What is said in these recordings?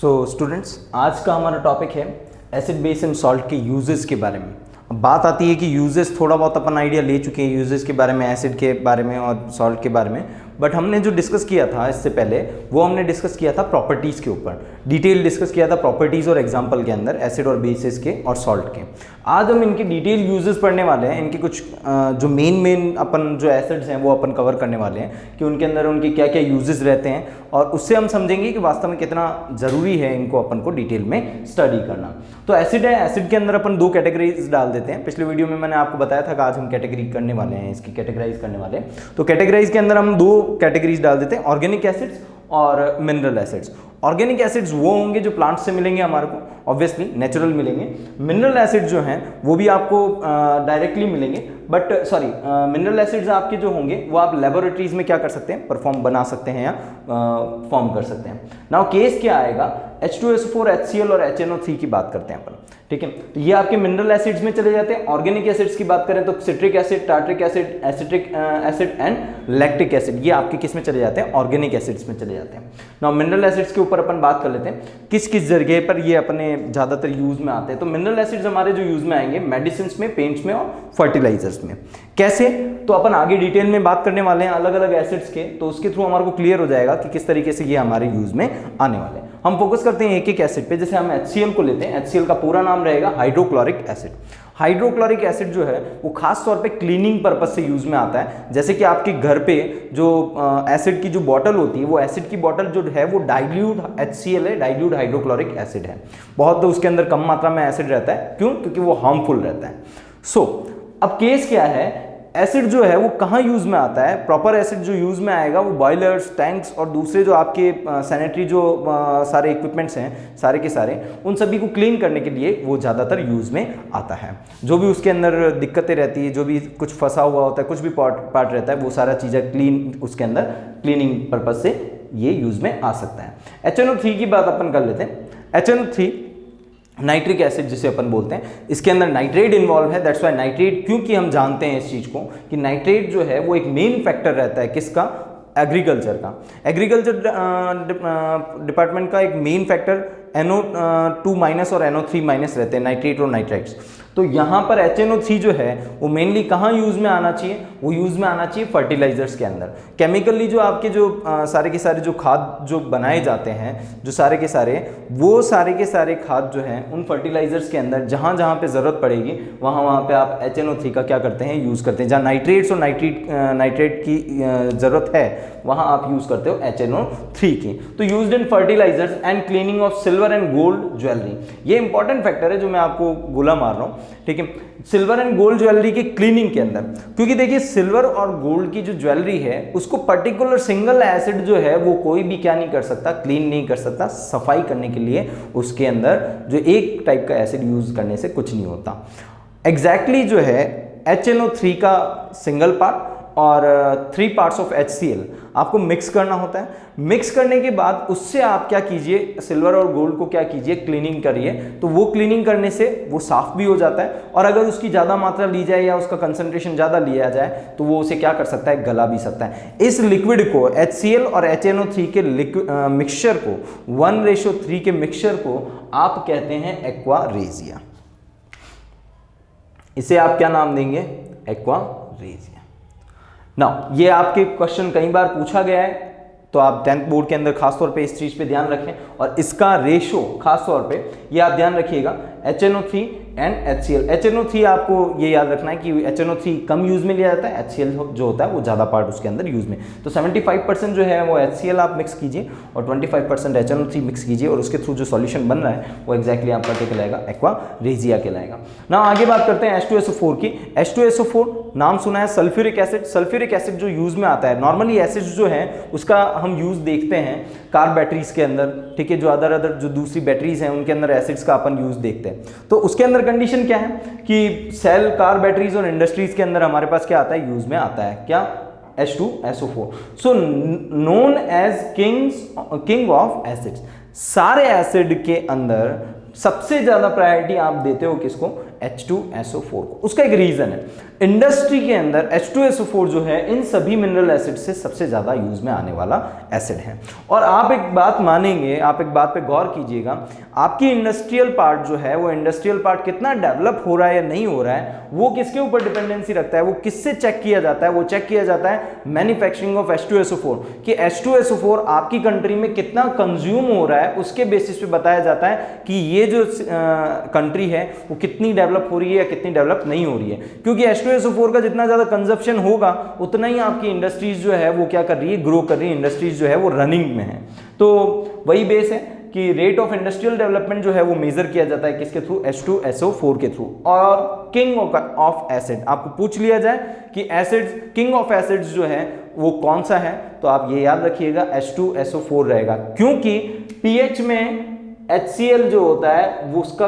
Students, आज का हमारा टॉपिक है एसिड बेस एंड सॉल्ट के यूजेस के बारे में। अब बात आती है कि यूजेस थोड़ा बहुत अपन आइडिया ले चुके हैं यूजेस के बारे में, एसिड के बारे में और सॉल्ट के बारे में, बट हमने जो डिस्कस किया था इससे पहले वो हमने डिस्कस किया था प्रॉपर्टीज़ के ऊपर, डिटेल डिस्कस किया था प्रॉपर्टीज़ और एग्जांपल के अंदर एसिड और बेसिस के और सॉल्ट के। आज हम इनके डिटेल यूजेस पढ़ने वाले हैं, इनके कुछ जो मेन अपन जो एसिड्स हैं वो अपन कवर करने वाले हैं कि उनके अंदर उनके क्या क्या यूजेस रहते हैं, और उससे हम समझेंगे कि वास्तव में कितना ज़रूरी है इनको अपन को डिटेल में स्टडी करना। तो एसिड है, एसिड के अंदर अपन दो कैटेगरीज डाल देते हैं। पिछले वीडियो में मैंने आपको बताया था कि आज हम कैटेगरी करने वाले हैं, इसकी कैटेगराइज करने वाले हैं। तो कैटेगराइज के अंदर हम दो कैटेगरीज डाल देते हैं, ऑर्गेनिक एसिड्स और मिनरल एसिड्स। ऑर्गेनिक एसिड्स वो होंगे जो प्लांट से मिलेंगे हमारे को, ऑब्वियसली नेचुरल मिलेंगे। मिनरल एसिड जो हैं वो भी आपको डायरेक्टली मिलेंगे, बट मिनरल एसिड्स आपके जो होंगे वो आप लेबोरेटरीज में क्या कर सकते हैं, परफॉर्म बना सकते हैं या फॉर्म कर सकते हैं। नाउ केस क्या आएगा, H2SO4, HCl और HNO3 की बात करते हैं अपन, ठीक है। तो ये आपके मिनरल एसिड्स में चले जाते हैं। ऑर्गेनिक एसिड्स की बात करें तो citric acid, tartaric acid, acetic acid and lactic acid, ये आपके किस में चले जाते हैं, ऑर्गेनिक एसिड्स में चले जाते हैं। नाउ मिनरल एसिड्स के ऊपर अपन बात कर लेते हैं किस किस जगह पर ये अपने ज़्यादातर यूज में आते हैं। तो मिनरल एसिड्स हमारे जो यूज में आएंगे मेडिसिन में, पेंट्स में और फर्टिलाइजर्स में। कैसे, तो अपन आगे डिटेल में बात करने वाले हैं अलग अलग एसिड्स के, तो उसके थ्रू हमारे को क्लियर हो जाएगा कि किस तरीके से ये हमारे यूज में आने वाले हैं। हम फोकस करते हैं एक एक एसिड पे। जैसे हम HCl को लेते हैं, HCl का पूरा नाम रहेगा हाइड्रोक्लोरिक एसिड। हाइड्रोक्लोरिक एसिड जो है वो खास तौर पे क्लीनिंग पर्पज से यूज में आता है। जैसे कि आपके घर पे जो एसिड की जो बॉटल होती है, वो एसिड की बॉटल जो है वो डाइल्यूट HCl है, डाइल्यूट हाइड्रोक्लोरिक एसिड है। बहुत उसके अंदर कम मात्रा में एसिड रहता है, क्यों, क्योंकि वो हार्मफुल रहता है। अब केस क्या है, एसिड जो है वो कहाँ यूज में आता है। प्रॉपर एसिड जो यूज में आएगा वो बॉयलर्स, टैंक्स और दूसरे जो आपके सैनिटरी जो सारे इक्विपमेंट्स हैं सारे के सारे, उन सभी को क्लीन करने के लिए वो ज़्यादातर यूज में आता है। जो भी उसके अंदर दिक्कतें रहती है, जो भी कुछ फंसा हुआ होता है, कुछ भी पार्ट रहता है, वो सारा चीज़ें क्लीन उसके अंदर क्लीनिंग पर्पज से ये यूज में आ सकता है। HNO3 की बात अपन कर लेते हैं। HNO3 नाइट्रिक एसिड जिसे अपन बोलते हैं, इसके अंदर नाइट्रेट इन्वॉल्व है। दैट्स वाई नाइट्रेट, क्योंकि हम जानते हैं इस चीज़ को कि नाइट्रेट जो है वो एक मेन फैक्टर रहता है किसका, एग्रीकल्चर का। एग्रीकल्चर डिपार्टमेंट का एक मेन फैक्टर NO2- और NO3- रहते हैं, नाइट्रेट और नाइट्राइट्स। तो यहाँ पर HNO3 जो है वो मेनली कहाँ यूज में आना चाहिए, वो यूज में आना चाहिए फर्टिलाइजर्स के अंदर। केमिकली जो आपके जो सारे के सारे जो खाद जो बनाए जाते हैं, जो सारे के सारे खाद जो हैं उन फर्टिलाइजर्स के अंदर जहाँ जहाँ पे ज़रूरत पड़ेगी वहाँ पे आप HNO3 का क्या करते हैं, यूज़ करते हैं। जहाँ नाइट्रेट्स और नाइट्रेट की ज़रूरत है वहाँ आप यूज़ करते हो HNO3 की। तो used in fertilizers and cleaning of silver and gold jewellery, ये इंपॉर्टेंट फैक्टर है जो मैं आपको गोला मार रहा हूँ, ठीक है। सिल्वर एंड गोल्ड ज्वेलरी की क्लीनिंग के अंदर, क्योंकि देखिए सिल्वर और गोल्ड की जो ज्वेलरी है उसको पर्टिकुलर सिंगल एसिड जो है वो कोई भी क्या नहीं कर सकता, क्लीन नहीं कर सकता। सफाई करने के लिए उसके अंदर जो एक टाइप का एसिड यूज करने से कुछ नहीं होता। एग्जैक्टली जो है HNO3 का सिंगल पार्ट और 3 पार्ट्स ऑफ HCl आपको मिक्स करना होता है। मिक्स करने के बाद उससे आप क्या कीजिए, सिल्वर और गोल्ड को क्या कीजिए, क्लीनिंग करिए। तो वो क्लीनिंग करने से वो साफ भी हो जाता है, और अगर उसकी ज़्यादा मात्रा ली जाए या उसका कंसंट्रेशन ज़्यादा लिया जाए तो वो उसे क्या कर सकता है, गला भी सकता है। इस लिक्विड को, HCl और HNO3 के मिक्सचर को, 1:3 के मिक्सचर को आप कहते हैं एक्वा रेजिया। इसे आप क्या नाम देंगे, एक्वा रेजिया। नाउ ये आपके क्वेश्चन कई बार पूछा गया है, तो आप 10th बोर्ड के अंदर खासतौर पे इस चीज़ पे ध्यान रखें, और इसका रेशो खासतौर पे ये आप ध्यान रखिएगा, HNO3 एंड HCl। HNO3 आपको ये याद रखना है कि HNO3 कम यूज में लिया जाता है, HCl जो होता है वो ज़्यादा पार्ट उसके अंदर यूज में। तो 75% जो है वो HCl आप मिक्स कीजिए और 25% HNO3 मिक्स कीजिए, और उसके थ्रू जो सॉल्यूशन बन रहा है वो एक्जैक्टली आपका क्या कहलाएगा, एक्वा रेजिया कहलाएगा। ना आगे बात करते हैं H2SO4 की। H2SO4 नाम सुना है, सल्फ्यूरिक एसिड। सल्फ्यूरिक एसिड जो यूज में आता है, नॉर्मली एसिड जो है उसका हम यूज देखते हैं कार बैटरीज के अंदर, ठीक है, जो अदर जो दूसरी बैटरीज हैं उनके अंदर एसिड्स का अपन यूज देखते हैं। तो उसके अंदर कंडीशन क्या है कि सेल, कार बैटरीज और इंडस्ट्रीज के अंदर हमारे पास क्या आता है, यूज में आता है क्या, H2SO4। So known as king of acids. सारे एसिड के अंदर सबसे ज्यादा प्रायोरिटी आप देते हो किसको, H2SO4 को। उसका एक रीजन है, इंडस्ट्री के अंदर H2SO4 जो है इन सभी मिनरल एसिड से सबसे ज्यादा यूज में आने वाला एसिड है। और आप एक बात मानेंगे, आप एक बात पे गौर कीजिएगा, आपकी इंडस्ट्रियल पार्ट जो है वो इंडस्ट्रियल पार्ट कितना डेवलप हो रहा है या नहीं हो रहा है, वो किसके ऊपर डिपेंडेंसी रखता है, वो किससे चेक किया जाता है, वो चेक किया जाता है मैन्युफैक्चरिंग ऑफ H2SO4, कि H2SO4 आपकी कंट्री में कितना कंज्यूम हो रहा है, उसके बेसिस पे बताया जाता है कि ये जो कंट्री है वो कितनी डेवलप हो रही है या कितनी डेवलप नहीं हो रही है। क्योंकि H2SO4 का जितना ज्यादा कंजप्शन होगा उतना ही आपकी इंडस्ट्रीज जो है वो क्या कर रही है, ग्रो कर रही है, इंडस्ट्रीज जो है वो रनिंग में है। तो वही बेस है कि रेट ऑफ इंडस्ट्रियल डेवलपमेंट जो है वो मेजर किया जाता है किसके थ्रू, H2SO4 के थ्रू। और किंग ऑफ एसिड आपको पूछ लिया जाए कि एसिड्स, किंग ऑफ एसिड्स जो है वो कौन सा है, तो आप ये याद रखिएगा H2SO4 रहेगा। क्योंकि पीएच में HCl जो होता है वो उसका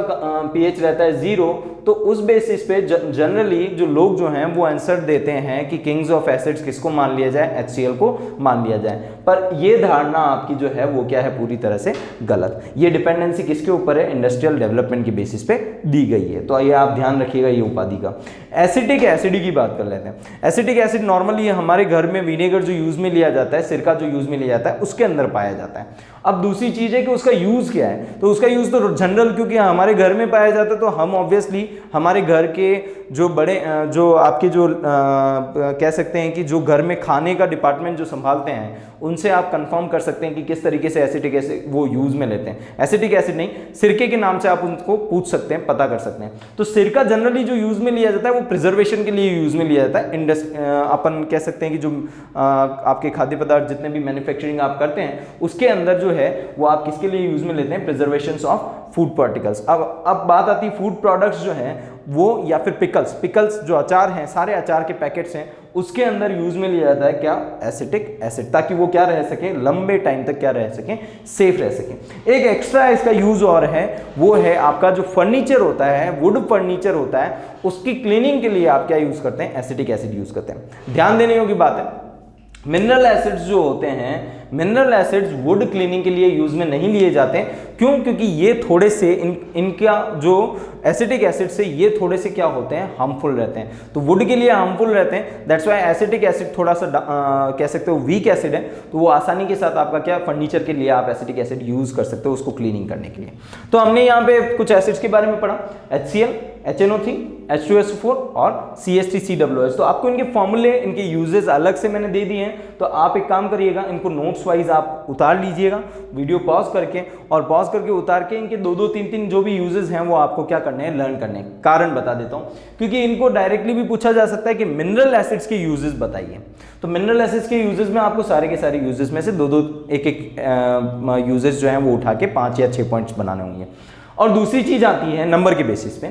पीएच रहता है 0, तो उस बेसिस पे जनरली जो लोग जो हैं वो आंसर देते हैं कि किंग्स ऑफ एसिड्स किसको मान लिया जाए, HCl को मान लिया जाए। पर ये धारणा आपकी जो है वो क्या है, पूरी तरह से गलत। ये डिपेंडेंसी किसके ऊपर है, इंडस्ट्रियल डेवलपमेंट की बेसिस पे दी गई है। तो ये आप ध्यान रखिएगा ये उपाधि का। एसिटिक एसिड की बात कर लेते हैं। एसिटिक एसिड नॉर्मली हमारे घर में विनेगर जो यूज में लिया जाता है, सिरका जो यूज में लिया जाता है, उसके अंदर पाया जाता है। अब दूसरी चीज है कि उसका यूज क्या है, तो उसका यूज तो जनरल, क्योंकि हमारे घर में पाया जाता है तो हम ऑब्वियसली हमारे घर के जो बड़े जो आपके जो कह सकते हैं कि जो घर में खाने का डिपार्टमेंट जो संभालते हैं उनसे आप कंफर्म कर सकते हैं कि किस तरीके से एसिटिक एसिड वो यूज में लेते हैं। एसिटिक एसिड नहीं, सिरके के नाम से आप उनको पूछ सकते हैं, पता कर सकते हैं। तो सिरका जनरली जो यूज में लिया जाता है वो प्रिजर्वेशन के लिए यूज में लिया जाता है। अपन कह सकते हैं कि जो आपके खाद्य पदार्थ जितने भी मैन्युफैक्चरिंग आप करते हैं उसके अंदर जो है वो आप किसके लिए यूज में लेते हैं, प्रिजर्वेशन ऑफ फूड पार्टिकल्स। अब बात आती है फूड प्रोडक्ट्स जो हैं वो, या फिर पिकल्स जो अचार हैं, सारे अचार के पैकेट्स हैं, उसके अंदर यूज में लिया जाता है क्या, एसिटिक एसिड, ताकि वो क्या रह सके, लंबे टाइम तक क्या रह सके, सेफ रह सके। एक एक्स्ट्रा इसका यूज और है, वो है आपका जो फर्नीचर होता है, वुड फर्नीचर होता है, उसकी क्लीनिंग के लिए आप क्या यूज करते हैं, एसिटिक एसिड यूज करते हैं। ध्यान देने योग्य बात है, मिनरल एसिड्स जो होते हैं, मिनरल एसिड्स वुड क्लीनिंग के लिए यूज में नहीं लिए जाते। क्यों? क्योंकि ये थोड़े से इनका जो एसिटिक एसिड से ये थोड़े से क्या होते हैं, हार्मफुल रहते हैं, तो वुड के लिए हार्मफुल रहते हैं। दैट्स व्हाई एसिटिक एसिड थोड़ा सा कह सकते हो वीक एसिड है, तो वो आसानी के साथ आपका क्या, फर्नीचर के लिए आप एसिटिक एसिड यूज कर सकते हो उसको क्लीनिंग करने के लिए। तो हमने यहाँ पे कुछ एसिड्स के बारे में पढ़ा, HCl, HNO3, H2SO4 और CH3COOH। तो आपको इनके फॉर्मूले, इनके यूजेस अलग से मैंने दे दिए हैं, तो आप एक काम करिएगा, इनको नोट्स वाइज आप उतार लीजिएगा, वीडियो पॉज करके, और पॉज करके उतार के इनके 2-2, 3-3 जो भी यूजेस हैं वो आपको क्या करने हैं, लर्न करने हैं। कारण बता देता हूं, क्योंकि इनको डायरेक्टली भी पूछा जा सकता है कि मिनरल एसिड्स के यूजेस बताइए। तो मिनरल एसिड्स के यूजेस में आपको सारे के सारे यूजेस में से 2-2, 1-1 यूजेस जो हैं वो उठा के 5 या 6 पॉइंट्स बनाने होंगे। और दूसरी चीज आती है नंबर के बेसिस पे,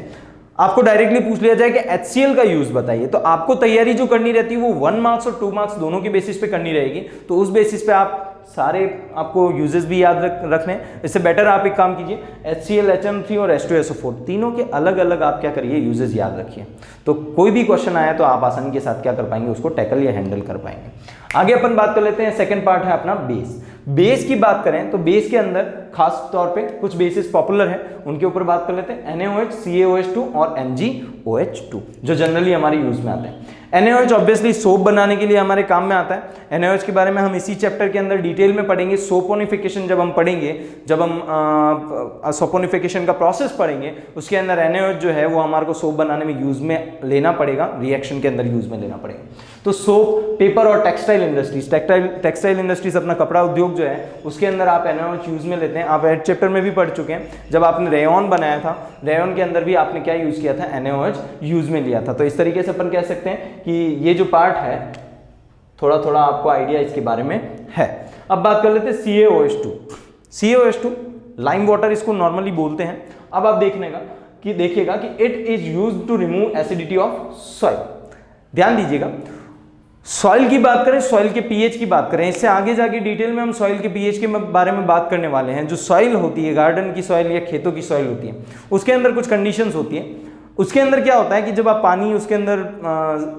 आपको डायरेक्टली पूछ लिया जाए कि HCl का यूज बताइए, तो आपको तैयारी जो करनी रहती है वो 1 मार्क्स और 2 मार्क्स दोनों के बेसिस पे करनी रहेगी। तो उस बेसिस पे आप सारे आपको यूजेस भी याद रखने, इससे बेटर आप एक काम कीजिए, HCl, HNO3 और H2SO4 तीनों के अलग अलग आप क्या करिए, यूजेस याद रखिए। तो कोई भी क्वेश्चन आया तो आप आसानी के साथ क्या कर पाएंगे, उसको टैकल या हैंडल कर पाएंगे। आगे अपन बात कर लेते हैं, सेकंड पार्ट है अपना बेस। बेस की बात करें तो बेस के अंदर खास तौर पे कुछ बेसिस पॉपुलर है, उनके ऊपर बात कर लेते हैं। NaOH, CaOH2 और MgOH2 जो जनरली हमारे यूज में आते हैं। NaOH ऑब्वियसली सोप बनाने के लिए हमारे काम में आता है। NaOH के बारे में हम इसी चैप्टर के अंदर डिटेल में पढ़ेंगे। सोपोनिफिकेशन जब हम पढ़ेंगे, जब हम सोपोनिफिकेशन का प्रोसेस पढ़ेंगे, उसके अंदर NaOH जो है वो हमारे को सोप बनाने में यूज में लेना पड़ेगा, रिएक्शन के अंदर यूज में लेना पड़ेगा। तो सोप, पेपर और टेक्सटाइल इंडस्ट्रीज, टेक्सटाइल इंडस्ट्रीज अपना कपड़ा उद्योग जो है उसके अंदर आप NaOH यूज में लेते हैं। आप एड चैप्टर में भी पढ़ चुके हैं, जब आपने रेयॉन बनाया था, रेयॉन के अंदर भी आपने क्या यूज किया था, NaOH यूज में लिया था। तो इस तरीके से अपन कह सकते हैं कि ये जो पार्ट है थोड़ा थोड़ा आपको आइडिया इसके बारे में है। अब बात कर लेते हैं CaOH2। CaOH2 लाइम वाटर इसको नॉर्मली बोलते हैं। अब आप देखिएगा कि it is used to remove acidity of soil. ध्यान दीजिएगा, सॉइल की बात करें, सॉइल के पीएच की बात करें, इससे आगे जाके डिटेल में हम सॉइल के पीएच के बारे में बात करने वाले हैं। जो सॉइल होती है, गार्डन की सॉइल या खेतों की सॉइल होती है, उसके अंदर कुछ कंडीशंस होती है। उसके अंदर क्या होता है कि जब आप पानी उसके अंदर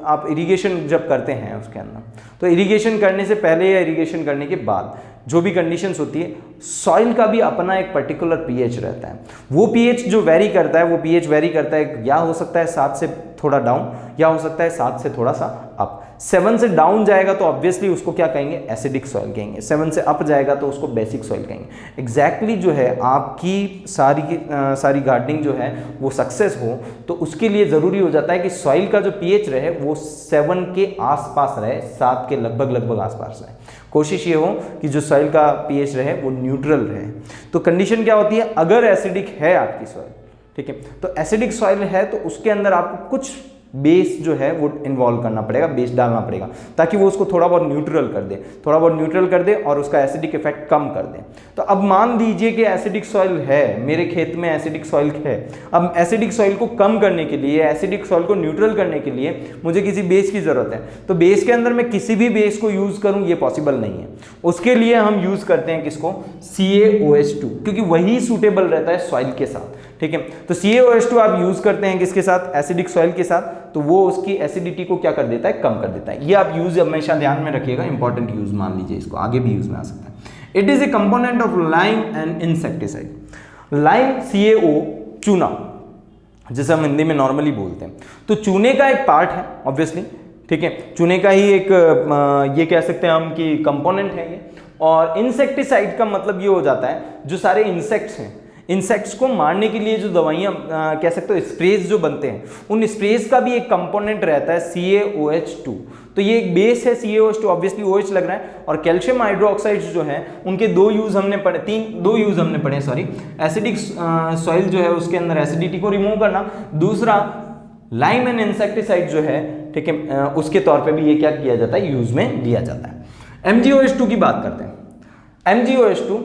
आप इरिगेशन जब करते हैं उसके अंदर, तो इरिगेशन करने से पहले या इरिगेशन करने के बाद जो भी कंडीशंस होती है, सॉइल का भी अपना एक पर्टिकुलर पीएच रहता है। वो पीएच जो वेरी करता है, वो पीएच वेरी करता है, या हो सकता है 7 से थोड़ा डाउन, या हो सकता है 7 से थोड़ा सा अप। 7 से डाउन जाएगा तो ऑब्वियसली उसको क्या कहेंगे, एसिडिक सॉइल कहेंगे। 7 से अप जाएगा तो उसको बेसिक सॉइल कहेंगे। एग्जैक्टली जो है आपकी सारी गार्डनिंग जो है वो सक्सेस हो, तो उसके लिए ज़रूरी हो जाता है कि सॉइल का जो पीएच रहे वो 7 के आसपास रहे, 7 के लगभग आसपास रहे। कोशिश ये हो कि जो सॉइल का पीएच रहे वो न्यूट्रल रहे। तो कंडीशन क्या होती है, अगर एसिडिक है आपकी सॉइल, ठीक है, तो एसिडिक सॉइल है तो उसके अंदर आपको कुछ बेस जो है वो इन्वॉल्व करना पड़ेगा, बेस डालना पड़ेगा, ताकि वो उसको थोड़ा बहुत न्यूट्रल कर दे और उसका एसिडिक इफेक्ट कम कर दे। तो अब मान लीजिए कि एसिडिक सॉइल है, मेरे खेत में एसिडिक सॉइल है। अब एसिडिक सॉइल को कम करने के लिए, एसिडिक सॉइल को न्यूट्रल करने के लिए मुझे किसी बेस की ज़रूरत है। तो बेस के अंदर मैं किसी भी बेस को यूज़ करूँ ये पॉसिबल नहीं है। उसके लिए हम यूज़ करते हैं किसको, CaOH2, क्योंकि वही सूटेबल रहता है सॉइल के साथ, ठीक है। तो CaOH2 आप यूज़ करते हैं किसके साथ, एसिडिक सॉइल के साथ, तो वो उसकी एसिडिटी को क्या कर देता है, कम कर देता है। ये आप यूज़ हमेशा ध्यान में रखिएगा, इंपॉर्टेंट यूज़ मान लीजिए इसको, आगे भी यूज़ में आ सकता है। It is a component of lime and insecticide. Lime CaO, चूना, जैसे हम हिंदी में नॉर्मली बोलते हैं, तो चूने का एक पार्ट है ऑब्वियसली, ठीक है, चूने का ही एक ये कह सकते हैं हम कि कंपोनेंट है ये। और इंसेक्टिसाइड का मतलब ये हो जाता है जो सारे इंसेक्ट्स हैं, इंसेक्ट्स को मारने के लिए जो दवाइयाँ कह सकते हो स्प्रेज जो बनते हैं, उन स्प्रेज का भी एक कंपोनेंट रहता है CaOH2। तो ये एक बेस है CaOH2, ऑब्वियसली OH लग रहा है। और कैल्शियम हाइड्रोक्साइड्स जो है उनके दो यूज हमने पढ़े, सॉरी। एसिडिक सॉइल जो है उसके अंदर एसिडिटी को रिमूव करना, दूसरा लाइम एंड इंसेक्टिसाइड जो है, ठीक है, उसके तौर पे भी ये क्या किया जाता है, यूज में लिया जाता है। MgOH2 की बात करते हैं। MgOH2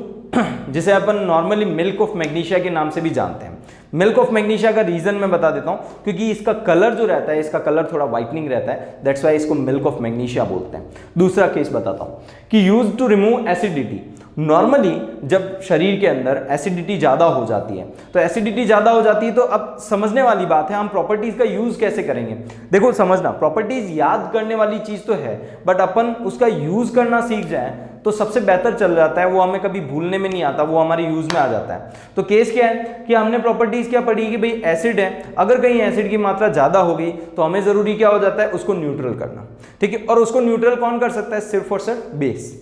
जिसे अपन नॉर्मली मिल्क ऑफ मैग्नीशिया के नाम से भी जानते हैं। मिल्क ऑफ मैग्नीशिया का रीजन मैं बता देता हूं, क्योंकि इसका कलर जो रहता है, इसका कलर थोड़ा वाइटनिंग रहता है, दैट्स वाई इसको मिल्क ऑफ मैग्नीशिया बोलते हैं। दूसरा केस बताता हूं कि use to remove acidity. Normally जब शरीर के अंदर एसिडिटी ज़्यादा हो जाती है, तो एसिडिटी ज़्यादा हो जाती है, तो अब समझने वाली बात है हम प्रॉपर्टीज़ का यूज़ कैसे करेंगे। देखो समझना, प्रॉपर्टीज़ याद करने वाली चीज़ तो है, बट अपन उसका यूज़ करना सीख जाए तो सबसे बेहतर चल जाता है, वो हमें कभी भूलने में नहीं आता, वो हमारे यूज़ में आ जाता है। तो केस क्या है कि हमने प्रॉपर्टीज़ क्या पढ़ी कि भाई एसिड है, अगर कहीं एसिड की मात्रा ज़्यादा हो गई तो हमें ज़रूरी क्या हो जाता है, उसको न्यूट्रल करना, ठीक है। और उसको न्यूट्रल कौन कर सकता है, सिर्फ और सिर्फ बेस।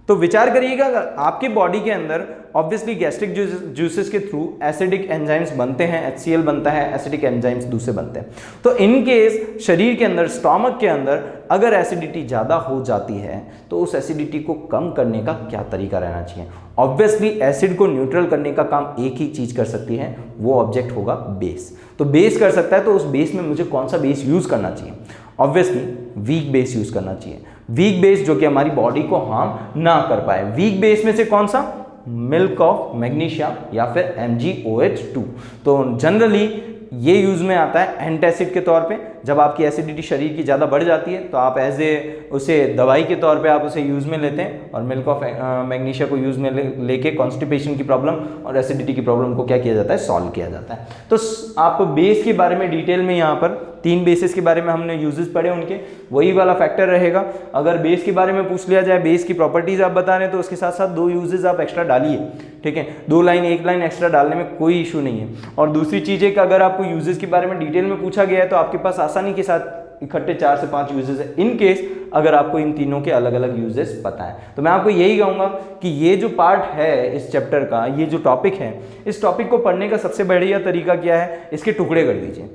तो विचार करिएगा, अगर आपके बॉडी के अंदर ऑब्वियसली गैस्ट्रिक जूसेस के थ्रू एसिडिक एंजाइम्स बनते हैं, HCl बनता है, एसिडिक एंजाइम्स दूसरे बनते हैं। तो इन केस शरीर के अंदर, स्टोमक के अंदर अगर एसिडिटी ज़्यादा हो जाती है तो उस एसिडिटी को कम करने का क्या तरीका रहना चाहिए। ऑब्वियसली एसिड को न्यूट्रल करने का काम एक ही चीज़ कर सकती है, वो ऑब्जेक्ट होगा बेस। तो बेस कर सकता है, तो उस बेस में मुझे कौन सा बेस यूज़ करना चाहिए, ऑब्वियसली वीक बेस यूज़ करना चाहिए। वीक बेस जो कि हमारी बॉडी को हार्म ना कर पाए। वीक बेस में से कौन सा, मिल्क ऑफ मैग्नीशिया या फिर MgOH2। तो जनरली ये यूज में आता है एंटासिड के तौर पे। जब आपकी एसिडिटी शरीर की ज़्यादा बढ़ जाती है तो आप एज ए उसे दवाई के तौर पे आप उसे यूज़ में लेते हैं, और मिल्क ऑफ मैग्नीशिया को यूज़ में लेके कॉन्स्टिपेशन की प्रॉब्लम और एसिडिटी की प्रॉब्लम को क्या किया जाता है, सॉल्व किया जाता है। तो आप बेस के बारे में डिटेल में यहाँ पर 3 बेसिस के बारे में हमने यूजेस पढ़े, उनके वही वाला फैक्टर रहेगा। अगर बेस के बारे में पूछ लिया जाए, बेस की प्रॉपर्टीज आप बता रहे हैं, तो उसके साथ साथ 2 यूजेस आप एक्स्ट्रा डालिए, ठीक है। 2 लाइन 1 लाइन एक्स्ट्रा डालने में कोई इशू नहीं है। और दूसरी चीज़ है कि अगर आपको यूजेस के बारे में डिटेल में पूछा गया है तो आपके पास आसानी के साथ इकट्ठे 4 से 5 यूजेस है, इन केस अगर आपको इन तीनों के अलग अलग यूजेस पता है। तो मैं आपको यही कहूँगा कि ये जो पार्ट है इस चैप्टर का, ये जो टॉपिक है, इस टॉपिक को पढ़ने का सबसे बढ़िया तरीका क्या है, इसके टुकड़े कर दीजिए।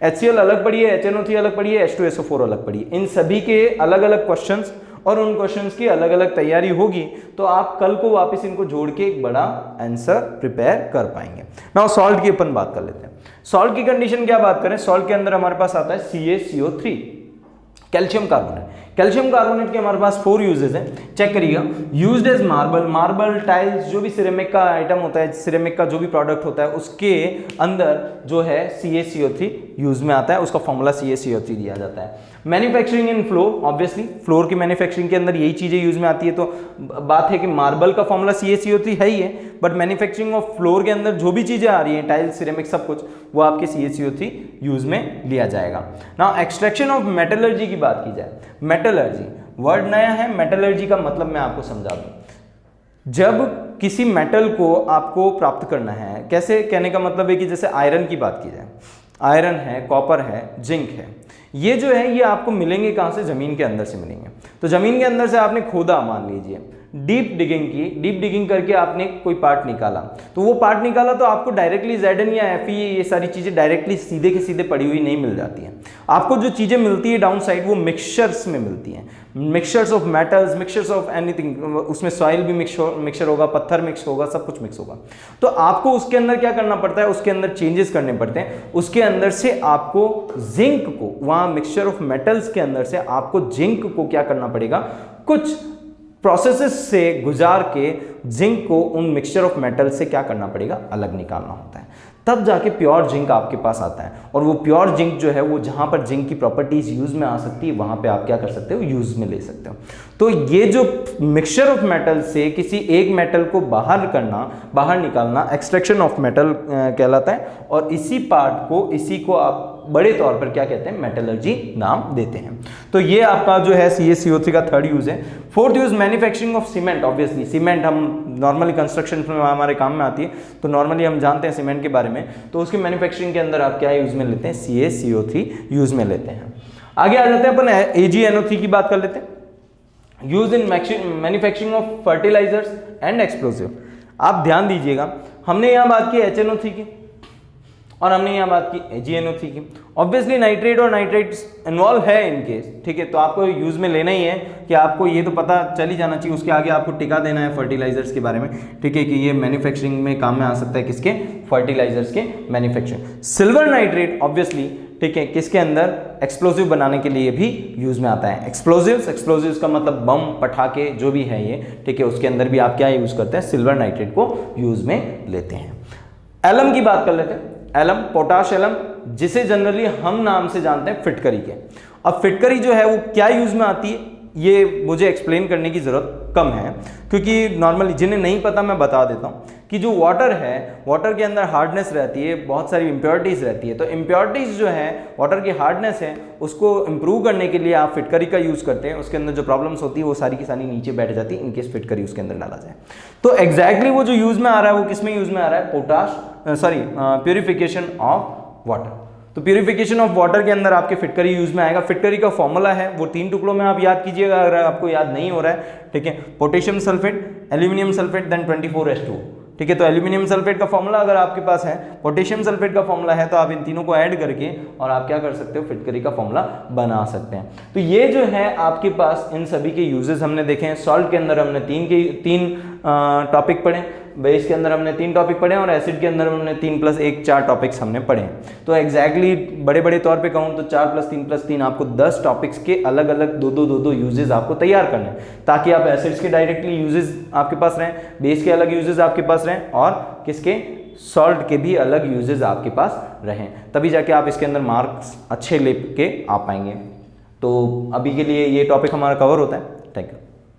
HCl अलग पढ़िए, HNO3 अलग पढ़िए, H2SO4 अलग पढ़िए। इन सभी के अलग अलग क्वेश्चंस और उन क्वेश्चंस की अलग अलग तैयारी होगी, तो आप कल को वापस इनको जोड़ के एक बड़ा आंसर प्रिपेयर कर पाएंगे। नाउ सॉल्ट की अपन बात कर लेते हैं। सॉल्ट की कंडीशन क्या बात करें, सॉल्ट के अंदर हमारे पास आता है CaCO3, calcium carbonate. Calcium carbonate के हमारे पास 4 यूजेस हैं, चेक करिएगा। Used as marble, marble tiles, जो भी सिरेमिक का आइटम होता है, सिरेमिक का जो भी प्रोडक्ट होता है उसके अंदर जो है CaCO3 यूज में आता है, उसका फॉर्मूला CaCO3 दिया जाता है। मैन्युफैक्चरिंग इन फ्लोर, ऑब्वियसली फ्लोर की मैन्युफैक्चरिंग के अंदर यही चीजें यूज में आती है, तो बात है कि मार्बल का फॉर्मूला CaCO3 है ही है, बट मैन्युफैक्चरिंग ऑफ फ्लोर के अंदर जो भी चीजें आ रही हैं, टाइल्स, सिरेमिक, सब कुछ, वो आपके CaCO3 यूज में लिया जाएगा। नाउ एक्सट्रैक्शन ऑफ मेटलर्जी की बात की जाए, मेटलर्जी वर्ड नया है, मेटलर्जी का मतलब मैं आपको समझा दूं। जब किसी मेटल को आपको प्राप्त करना है, कैसे कहने का मतलब है कि जैसे आयरन की बात की जाए, आयरन है, कॉपर है, जिंक है, ये जो है ये आपको मिलेंगे कहाँ से? जमीन के अंदर से मिलेंगे। तो जमीन के अंदर से आपने खोदा, मान लीजिए डीप डिगिंग की, डीप डिगिंग करके आपने कोई पार्ट निकाला, तो वो पार्ट निकाला तो आपको डायरेक्टली Zn या Fe ये सारी चीज़ें डायरेक्टली सीधे के सीधे पड़ी हुई नहीं मिल जाती हैं। आपको जो चीज़ें मिलती है डाउन साइड वो मिक्सचर्स में मिलती हैं, mixtures of metals, mixtures of anything, उसमें सॉइल भी मिक्सचर होगा, पत्थर मिक्स होगा, सब कुछ मिक्स होगा। तो आपको उसके अंदर क्या करना पड़ता है? उसके अंदर चेंजेस करने पड़ते हैं। उसके अंदर से आपको जिंक को, वहाँ मिक्सचर ऑफ मेटल्स के अंदर से आपको जिंक को क्या करना पड़ेगा? कुछ प्रोसेसेस से गुजार के जिंक को उन मिक्सचर ऑफ मेटल से क्या करना पड़ेगा? अलग निकालना होता है, तब जाके प्योर जिंक आपके पास आता है। और वो प्योर जिंक जो है वो जहां पर जिंक की प्रॉपर्टीज यूज में आ सकती है वहां पे आप क्या कर सकते हो? यूज में ले सकते हो। तो ये जो मिक्सचर ऑफ मेटल से किसी एक मेटल को बाहर करना, बाहर निकालना, एक्सट्रैक्शन ऑफ मेटल कहलाता है। और इसी पार्ट को, इसी को आप बड़े तौर पर क्या कहते हैं? मेटलर्जी नाम देते हैं। तो ये आपका जो है CaCO3 का थर्ड यूज है। Fourth use manufacturing of cement. Obviously cement हम नॉर्मली कंस्ट्रक्शन में हमारे काम में आती है, तो नॉर्मली हम जानते हैं सीमेंट के बारे में। तो उसकी मैन्युफैक्चरिंग के अंदर आप क्या यूज में लेते हैं? CaCO3 यूज में लेते हैं। आगे आ जाते हैं अपन AgNO3 की बात कर लेते हैं। Use in manufacturing of fertilizers and explosive. आप ध्यान दीजिएगा, हमने यहाँ बात की HNO3 की और हमने यहाँ बात की AgNO3 की। ऑब्वियसली नाइट्रेट और नाइट्रेट्स इन्वॉल्व है इन केस, ठीक है, तो आपको यूज में लेना ही है कि आपको ये तो पता चल ही जाना चाहिए। उसके आगे आपको टिका देना है फर्टिलाइजर्स के बारे में, ठीक है, कि ये मैन्युफैक्चरिंग में काम में आ सकता है, किसके? फर्टिलाइजर्स के मैन्युफैक्चरिंग। सिल्वर नाइट्रेट ऑब्वियसली, ठीक है, किसके अंदर? एक्सप्लोसिव बनाने के लिए भी यूज में आता है। एक्सप्लोसिव्स का मतलब बम, पटाखे जो भी है ये, ठीक है, उसके अंदर भी आप क्या यूज करते हैं? सिल्वर नाइट्रेट को यूज में लेते हैं। एलम की बात कर लेते हैं। एलम, पोटाश एलम, जिसे जनरली हम नाम से जानते हैं फिटकरी के। अब फिटकरी जो है वो क्या यूज में आती है, ये मुझे एक्सप्लेन करने की ज़रूरत कम है, क्योंकि नॉर्मली जिन्हें नहीं पता मैं बता देता हूँ कि जो वाटर है, वाटर के अंदर हार्डनेस रहती है, बहुत सारी इम्प्योरिटीज़ रहती है। तो इम्प्योरिटीज़ जो है, वाटर की हार्डनेस है, उसको इम्प्रूव करने के लिए आप फिटकरी का यूज़ करते हैं। उसके अंदर जो प्रॉब्लम्स होती है वो सारी की सारी नीचे बैठ जाती है इनकेस फिटकरी उसके अंदर डाला जाए। तो एग्जैक्टली वो जो यूज़ में आ रहा है वो किस में यूज़ में आ रहा है? Purification of water. तो प्यूरिफिकेशन ऑफ वाटर के अंदर आपके फिटकरी यूज में आएगा। फिटकरी का फॉर्मूला है वो 3 टुकड़ों में आप याद कीजिएगा अगर आपको याद नहीं हो रहा है, ठीक है। Potassium sulphate, aluminium sulphate, then 24H2, ठीक है। तो एल्यूमिनियम सल्फेट का फॉर्मूला अगर आपके पास है, पोटेशियम सल्फेट का फॉर्मूला है, तो आप इन तीनों को ऐड करके और आप क्या कर सकते हो? फिटकरी का फॉर्मूला बना सकते हैं। तो ये जो है आपके पास इन सभी के यूजेस हमने देखे हैं। सॉल्ट के अंदर हमने तीन टॉपिक पढ़े, बेस के अंदर हमने 3 टॉपिक पढ़े और एसिड के अंदर हमने 3 + 1 4 टॉपिक्स हमने पढ़े। तो एग्जैक्टली बड़े तौर पे कहूँ तो 4 + 3 + 3 आपको 10 टॉपिक्स के अलग अलग दो यूजेस आपको तैयार करने हैं, ताकि आप एसिड्स के डायरेक्टली यूजेस आपके पास रहें, बेस के अलग यूजेस आपके पास रहें और किसके? सॉल्ट के भी अलग यूजेस आपके पास रहें, तभी जाके आप इसके अंदर मार्क्स अच्छे ले के आ पाएंगे। तो अभी के लिए ये टॉपिक हमारा कवर होता है। Thank you.